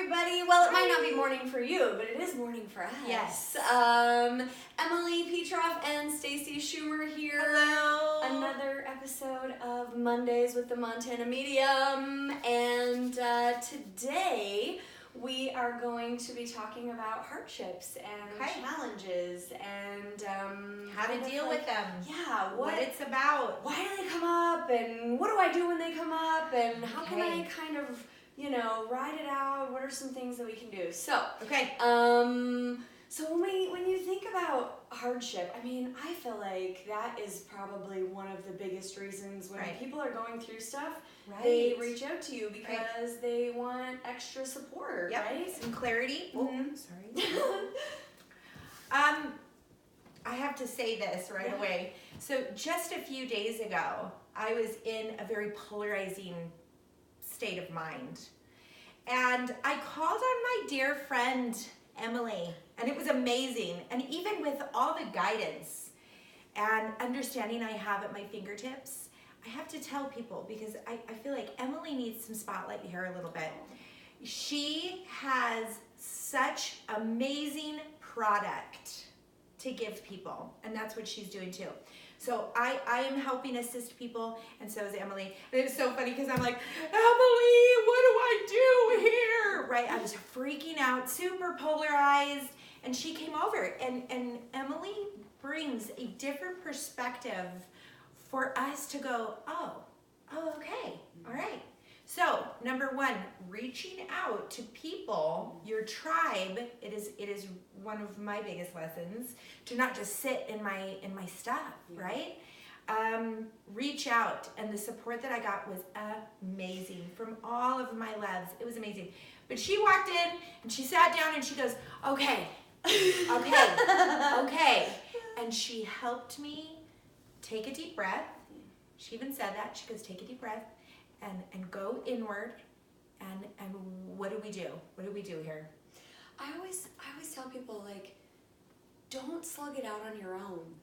everybody. Well, it might not be morning for you, but it is morning for us. Yes. Emily Petroff and Stacey Schumer here. Hello. Another episode of Mondays with the Montana Medium. And today we are going to be talking about hardships and challenges and how to deal with them. Yeah, what it's about. Why do they come up, and what do I do when they come up, and how can I kind of, ride it out? What are some things that we can do? So, so when you think about hardship, I mean, I feel like that is probably one of the biggest reasons when people are going through stuff, they reach out to you because they want extra support, right? Some clarity. Mm-hmm. Oh, sorry. I have to say this right away. So just a few days ago, I was in a very polarizing state of mind. And I called on my dear friend, Emily, and it was amazing. And even with all the guidance and understanding I have at my fingertips, I have to tell people because I feel like Emily needs some spotlight here a little bit. She has such amazing product to give people, and that's what she's doing too. So I am helping assist people, and so is Emily. And it's so funny because I'm like, Emily, what do I do here? Right? I was freaking out, super polarized, and she came over, and Emily brings a different perspective for us to go, oh, okay, all right. So, number one, reaching out to people, your tribe, it is one of my biggest lessons, to not just sit in my stuff, right? Reach out, and the support that I got was amazing from all of my loves. It was amazing. But she walked in, and she sat down, and she goes, okay, and she helped me take a deep breath. She even said that. She goes, take a deep breath. And go inward, and what do we do? What do we do here? I always tell people, like, don't slug it out on your own.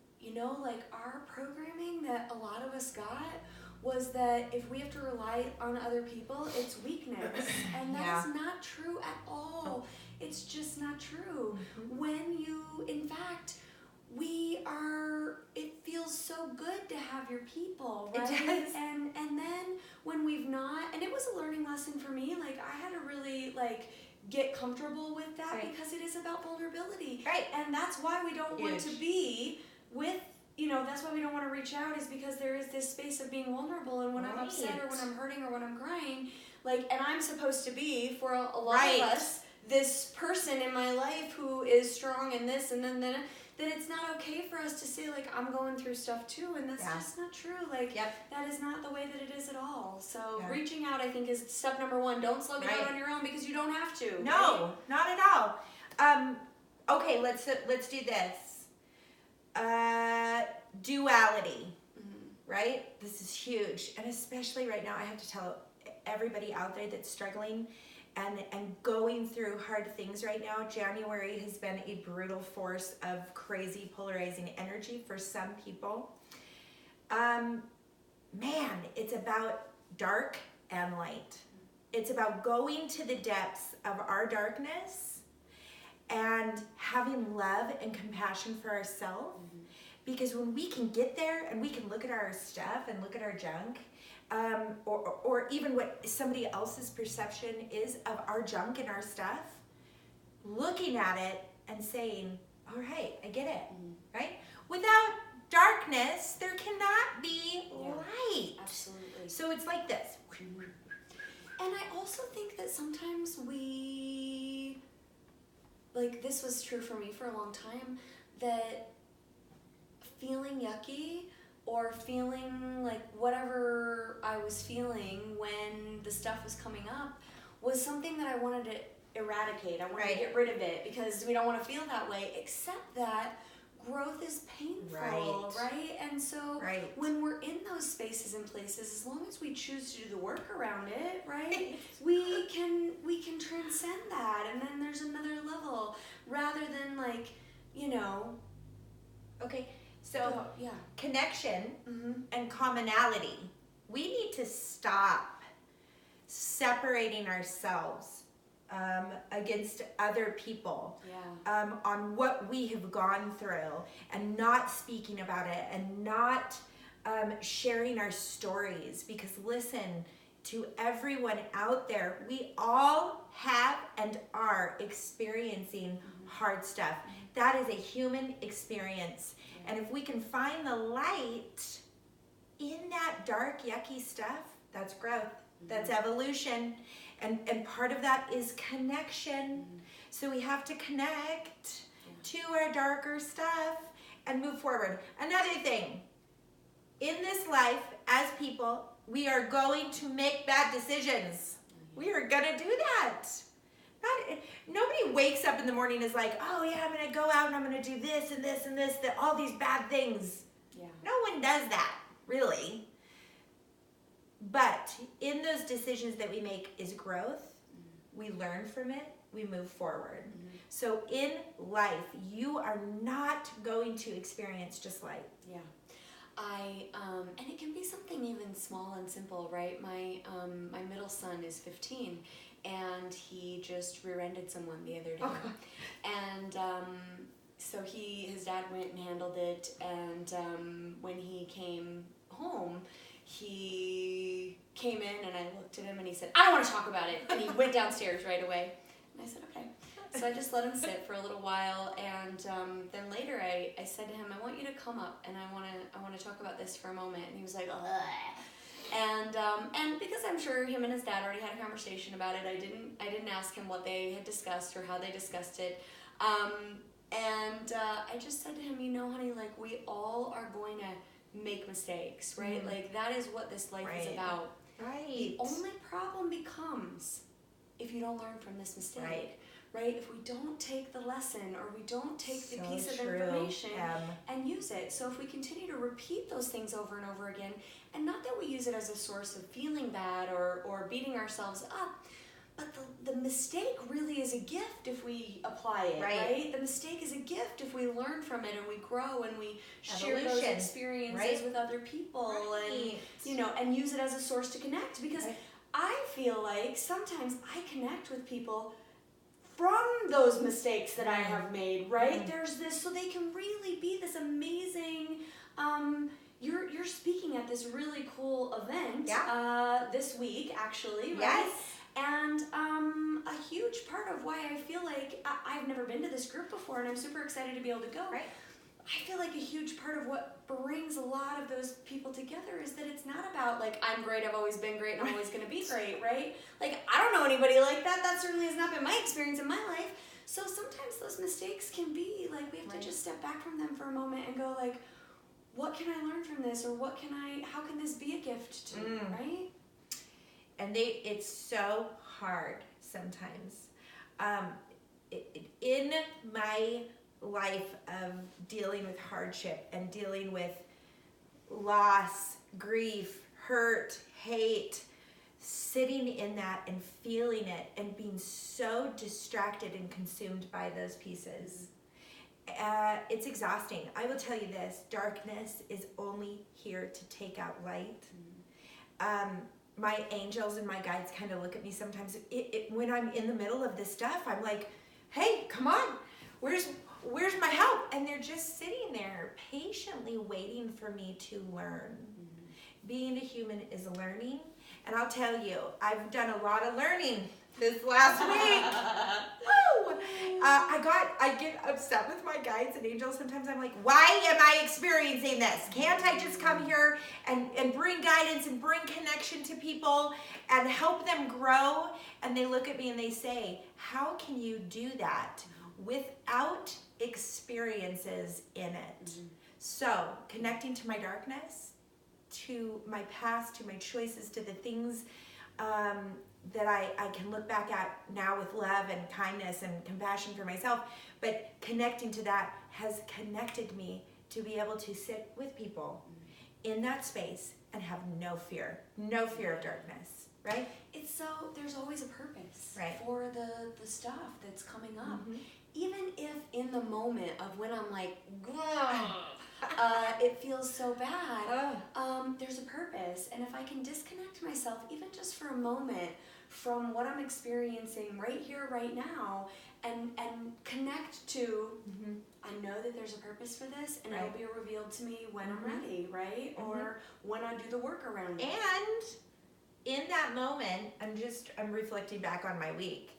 Like our programming that a lot of us got was that if we have to rely on other people, it's weakness. And that's not true at all. It's just not true. Mm-hmm. When you, in fact, it feels so good to have your people, right? It does. And then when we've not, and it was a learning lesson for me, like I had to really get comfortable with that because it is about vulnerability. Right. And that's why we don't want to be with, that's why we don't want to reach out, is because there is this space of being vulnerable, and when I'm upset or when I'm hurting or when I'm crying, and I'm supposed to be, for a lot of us, this person in my life who is strong in this, and then it's not okay for us to say, I'm going through stuff too, and that's just not true. That is not the way that it is at all. So reaching out, I think, is step number one. Don't slug it out on your own, because you don't have to. No, not at all. Okay, let's do this. Duality, right? This is huge, and especially right now, I have to tell everybody out there that's struggling and going through hard things right now. January has been a brutal force of crazy polarizing energy for some people. It's about dark and light. It's about going to the depths of our darkness and having love and compassion for ourselves. Because when we can get there and we can look at our stuff and look at our junk, or even what somebody else's perception is of our junk and our stuff, looking at it and saying, all right, I get it, right? Without darkness, there cannot be light. Absolutely. So it's like this. And I also think that sometimes we, this was true for me for a long time, that feeling yucky or feeling like whatever I was feeling when the stuff was coming up was something that I wanted to eradicate. I wanted to get rid of it, because we don't want to feel that way, except that growth is painful, right? And so when we're in those spaces and places, as long as we choose to do the work around it, right, we can transcend that, and then there's another level, rather than So connection and commonality. We need to stop separating ourselves against other people, Yeah. on what we have gone through, and not speaking about it, and not sharing our stories. Because listen, to everyone out there, we all have and are experiencing hard stuff. That is a human experience. Yeah. And if we can find the light in that dark, yucky stuff, that's growth. That's evolution. And part of that is connection. So we have to connect to our darker stuff and move forward. Another thing, in this life, as people, we are going to make bad decisions. We are gonna do that. Nobody wakes up in the morning and is like, oh yeah, I'm gonna go out and I'm gonna do this and this and this, all these bad things. Yeah. No one does that, really. But in those decisions that we make is growth. We learn from it, we move forward. So in life, you are not going to experience just light. Yeah. And it can be something even small and simple, right? My middle son is 15, and he just rear-ended someone the other day. Oh. And so his dad went and handled it, and when he came home, he came in and I looked at him and he said, I don't want to talk about it. And he went downstairs right away. And I said, okay. So I just let him sit for a little while, and then later I said to him, I want you to come up and I want to talk about this for a moment. And he was like, ugh. And because I'm sure him and his dad already had a conversation about it, I didn't ask him what they had discussed or how they discussed it. I just said to him, you know, honey, like, we all are going to make mistakes, right? Like, that is what this life is about. Right. The only problem becomes if you don't learn from this mistake, right? If we don't take the lesson, or we don't take the piece of information and use it. So if we continue to repeat those things over and over again, and not that we use it as a source of feeling bad or beating ourselves up, but the mistake really is a gift if we apply it, right? The mistake is a gift if we learn from it and we grow and we share those experiences with other people, and you know, and use it as a source to connect. Because I feel like sometimes I connect with people from those mistakes that I have made, right? There's this, so they can really be this amazing. You're speaking at this really cool event this week, actually, right? Yes. And a huge part of why I feel like I've never been to this group before, and I'm super excited to be able to go. Right. I feel like a huge part of what brings a lot of those people together is that it's not about, like, I'm great, I've always been great, and I'm always going to be great, right? Like, I don't know anybody like that. That certainly has not been my experience in my life. So sometimes those mistakes can be, like, we have to just step back from them for a moment and go, like, what can I learn from this? Or how can this be a gift to me, right? And it's so hard sometimes. In my life of dealing with hardship and dealing with loss, grief, hurt, hate, sitting in that and feeling it and being so distracted and consumed by those pieces, it's exhausting. I will tell you this, darkness is only here to take out light. My angels and my guides kind of look at me sometimes. When I'm in the middle of this stuff, I'm like, hey, come on, where's my help? And they're just sitting there patiently waiting for me to learn. Being a human is learning. And I'll tell you, I've done a lot of learning this last week. Woo! I get upset with my guides and angels. Sometimes I'm like, why am I experiencing this? Can't I just come here and bring guidance and bring connection to people and help them grow? And they look at me and they say, how can you do that without experiences in it? So connecting to my darkness, to my past, to my choices, to the things that I can look back at now with love and kindness and compassion for myself, but connecting to that has connected me to be able to sit with people in that space and have no fear of darkness, right? It's so, there's always a purpose right. for the stuff that's coming up. Even if in the moment of when I'm like, it feels so bad, there's a purpose. And if I can disconnect myself, even just for a moment, from what I'm experiencing right here, right now, and connect to, I know that there's a purpose for this, and it'll be revealed to me when I'm ready, right? Or when I do the work around it. And in that moment, I'm reflecting back on my week.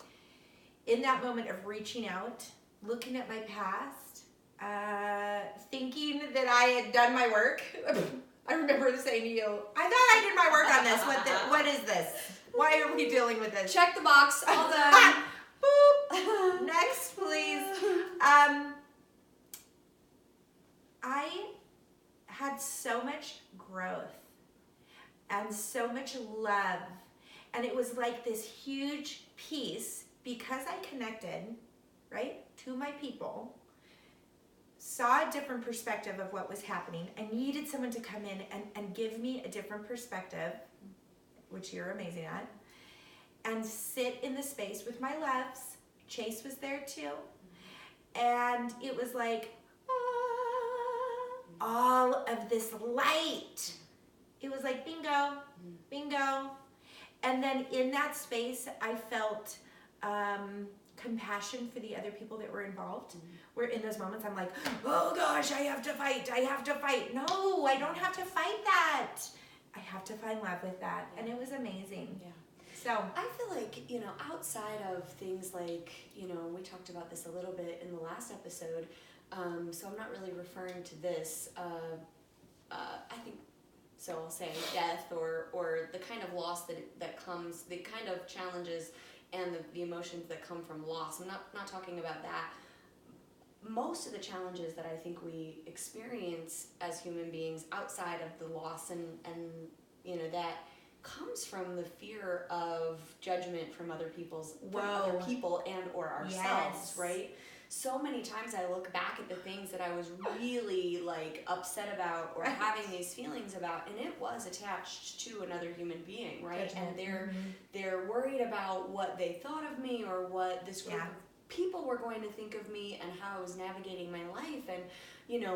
In that moment of reaching out, looking at my past, thinking that I had done my work. I remember saying to you, I thought I did my work on this. What is this? Why are we dealing with this? Check the box, all done. Boop. Next, please. I had so much growth and so much love, and it was like this huge piece because I connected, right, to my people, saw a different perspective of what was happening. I needed someone to come in and give me a different perspective, which you're amazing at, and sit in the space with my loves. Chase was there too. And it was like, all of this light. It was like, bingo, bingo. And then in that space, I felt compassion for the other people that were involved. Where in those moments, I'm like, oh gosh, I have to fight. No, I don't have to fight that. I have to find love with that. And it was amazing. Yeah. So I feel like, outside of things like, we talked about this a little bit in the last episode, so I'm not really referring to this, I think, so I'll say death or the kind of loss that comes, the kind of challenges and the emotions that come from loss. I'm not talking about that. Most of the challenges that I think we experience as human beings outside of the loss and that comes from the fear of judgment from other people and or ourselves, right? So many times I look back at the things that I was really upset about or having these feelings about, and it was attached to another human being, right? Judgment. And they're worried about what they thought of me or what this group of people were going to think of me and how I was navigating my life. And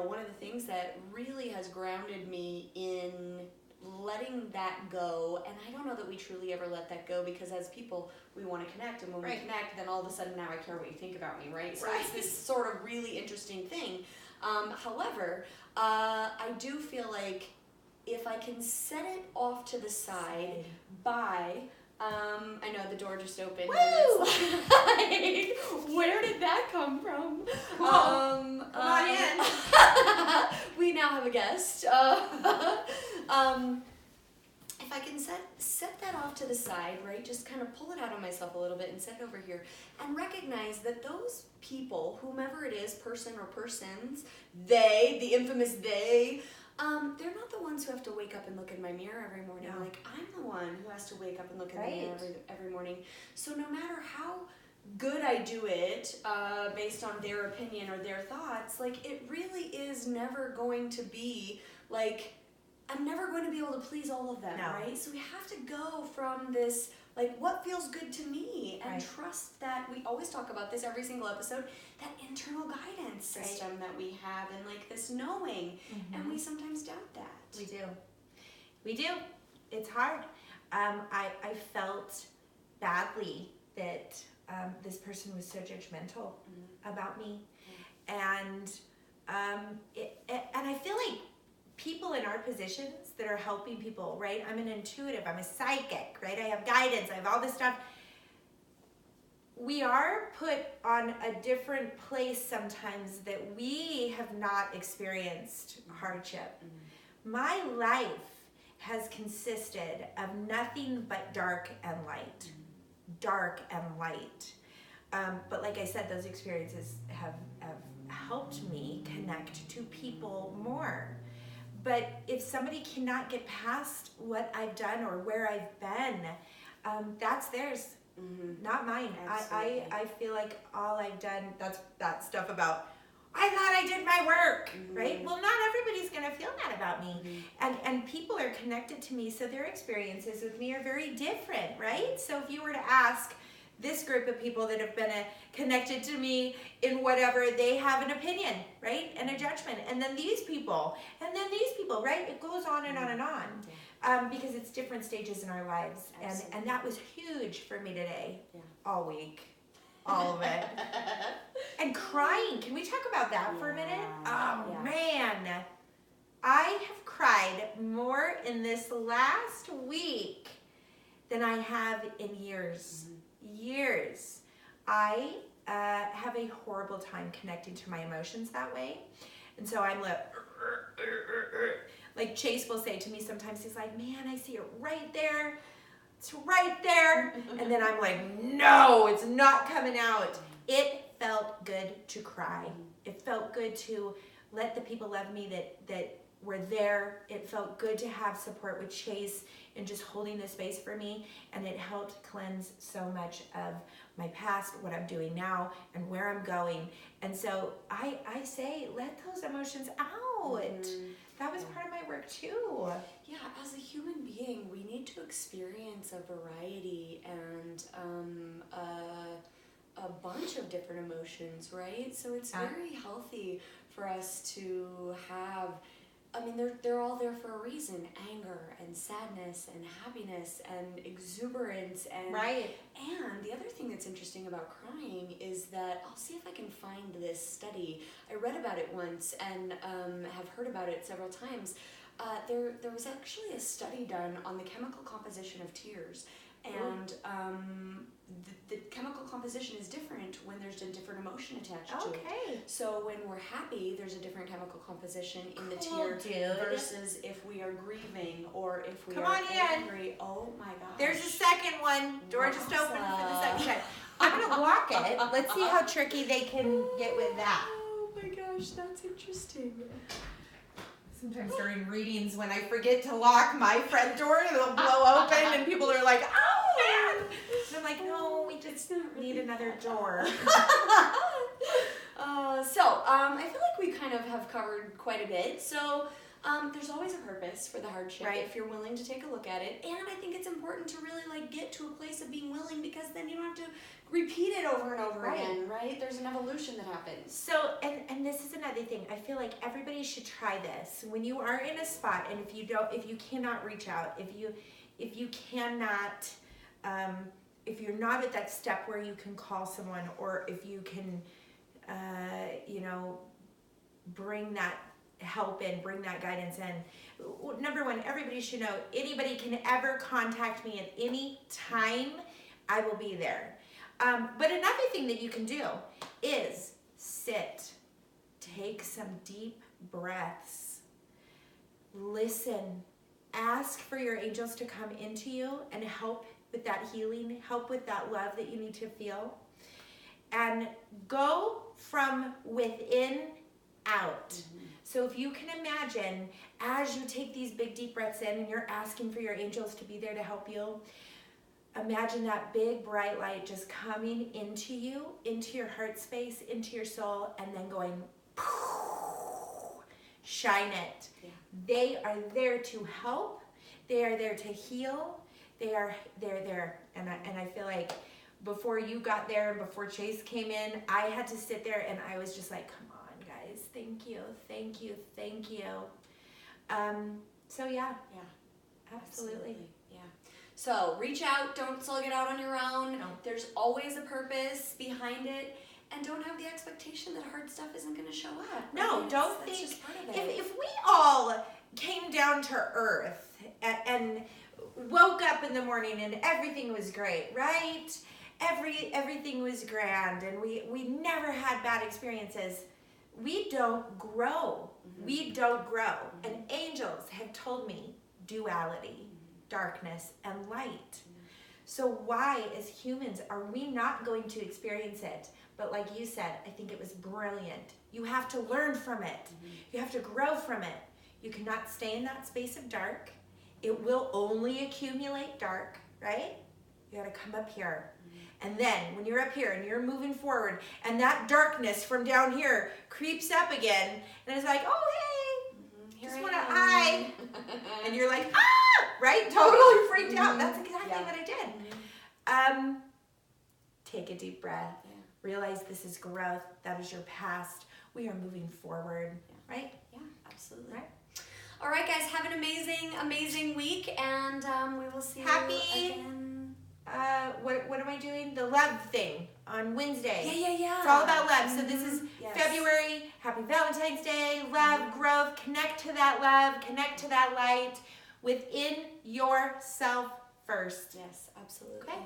one of the things that really has grounded me in letting that go, and I don't know that we truly ever let that go, because as people we want to connect, and when we connect, then all of a sudden now I care what you think about me, right? So it's this sort of really interesting thing. However, I do feel like if I can set it off to the side by I know the door just opened. Woo! And it's like, where did that come from? Come on in. We now have a guest. If I can set that off to the side, right, just kind of pull it out of myself a little bit and set it over here and recognize that those people, whomever it is, person or persons, the infamous they, they're not the ones who have to wake up and look in my mirror every morning. No. Like, I'm the one who has to wake up and look in the mirror every morning. So no matter how good I do it, based on their opinion or their thoughts, it really is never going to be, I'm never going to be able to please all of them, right? So we have to go from this, what feels good to me, and trust that, we always talk about this every single episode, that internal guidance system that we have, and this knowing, and we sometimes doubt that. We do. It's hard. I felt badly that this person was so judgmental about me, and I feel like people in our positions that are helping people, right? I'm an intuitive, I'm a psychic, right? I have guidance, I have all this stuff. We are put on a different place sometimes that we have not experienced hardship. My life has consisted of nothing but dark and light. Dark and light. But like I said, those experiences have helped me connect to people more. But if somebody cannot get past what I've done or where I've been, that's theirs, not mine. I feel like all I've done, that's that stuff about, I thought I did my work, right? Well, not everybody's going to feel that about me. And people are connected to me, so their experiences with me are very different, right? So if you were to ask this group of people that have been connected to me in whatever, they have an opinion, right? And a judgment. And then these people, right? It goes on and on and on. because it's different stages in our lives. And that was huge for me today, all week, all of it. And crying, can we talk about that for a minute? Oh, man. I have cried more in this last week than I have in years. Years. I have a horrible time connecting to my emotions that way. And so I'm like Chase will say to me sometimes, he's like, man, I see it right there. It's right there. And then I'm like, no, it's not coming out. It felt good to cry. It felt good to let the people love me that were there. It felt good to have support with Chase and just holding the space for me. And it helped cleanse so much of my past, what I'm doing now, and where I'm going. And so I say, let those emotions out. That was part of my work too. Yeah, as a human being, we need to experience a variety and a bunch of different emotions, right? So it's very healthy for us to have, I mean, they're all there for a reason. Anger and sadness and happiness and exuberance and right. And the other thing that's interesting about crying is that, I'll see if I can find this study. I read about it once and have heard about it several times. There was actually a study done on the chemical composition of tears. And the chemical composition is different when there's a different emotion attached to it. So when we're happy, there's a different chemical composition in the tear versus if we are grieving or if we are angry. Oh my gosh. There's a second one. Door just opened for the second time. I'm going to walk it. Let's see how tricky they can get with that. Oh my gosh, that's interesting. Sometimes during readings when I forget to lock my front door, it'll blow open and people are like, oh man! And I'm like, no, we just need another door. I feel like we kind of have covered quite a bit. So there's always a purpose for the hardship if you're willing to take a look at it. And I think it's important to really like get to a place of being willing, because then you don't have to repeat it over and over again, right? There's an evolution that happens. So, and this is another thing. I feel like everybody should try this. When you are in a spot, and if you cannot reach out, if you cannot, if you're not at that step where you can call someone, or if you can, bring that help in, bring that guidance in. Number one, everybody should know, anybody can ever contact me at any time. I will be there. But another thing that you can do is sit, take some deep breaths, listen, ask for your angels to come into you and help with that healing, help with that love that you need to feel, and go from within out. So if you can imagine, as you take these big deep breaths in and you're asking for your angels to be there to help you, imagine that big bright light just coming into you, into your heart space, into your soul, and then going, shine it. Yeah. They are there to help. They are there to heal. They're there. And I feel like before you got there and before Chase came in, I had to sit there and I was just like, come on, guys. Thank you. Thank you. Thank you. So yeah. Yeah. Absolutely. Yeah. So reach out, don't slug it out on your own. No. There's always a purpose behind it, and don't have the expectation that hard stuff isn't going to show up. No, right? don't That's think, just part of it. If we all came down to earth and woke up in the morning and everything was great, right? Everything was grand and we never had bad experiences, we don't grow. We don't grow. And angels have told me duality, darkness, and light. So why, as humans, are we not going to experience it? But like you said, I think it was brilliant. You have to learn from it. You have to grow from it. You cannot stay in that space of dark. It will only accumulate dark, right? You gotta come up here. And then when you're up here and you're moving forward and that darkness from down here creeps up again and it's like, oh, hey, just want to hi. And you're like, ah, right? Totally freaked out. That's exactly what I did. Take a deep breath. Yeah. Realize this is growth. That is your past. We are moving forward, right? Yeah, absolutely. Right? All right, guys, have an amazing, amazing week, and we will see you again. What am I doing? The love thing on Wednesday. Yeah. It's all about love. So this is Yes. February. Happy Valentine's Day. Love, growth. Connect to that love. Connect to that light within yourself first. Yes, absolutely. Okay.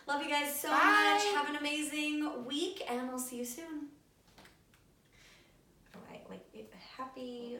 Love you guys so Bye. much. Have an amazing week, and we'll see you soon. All right, like happy.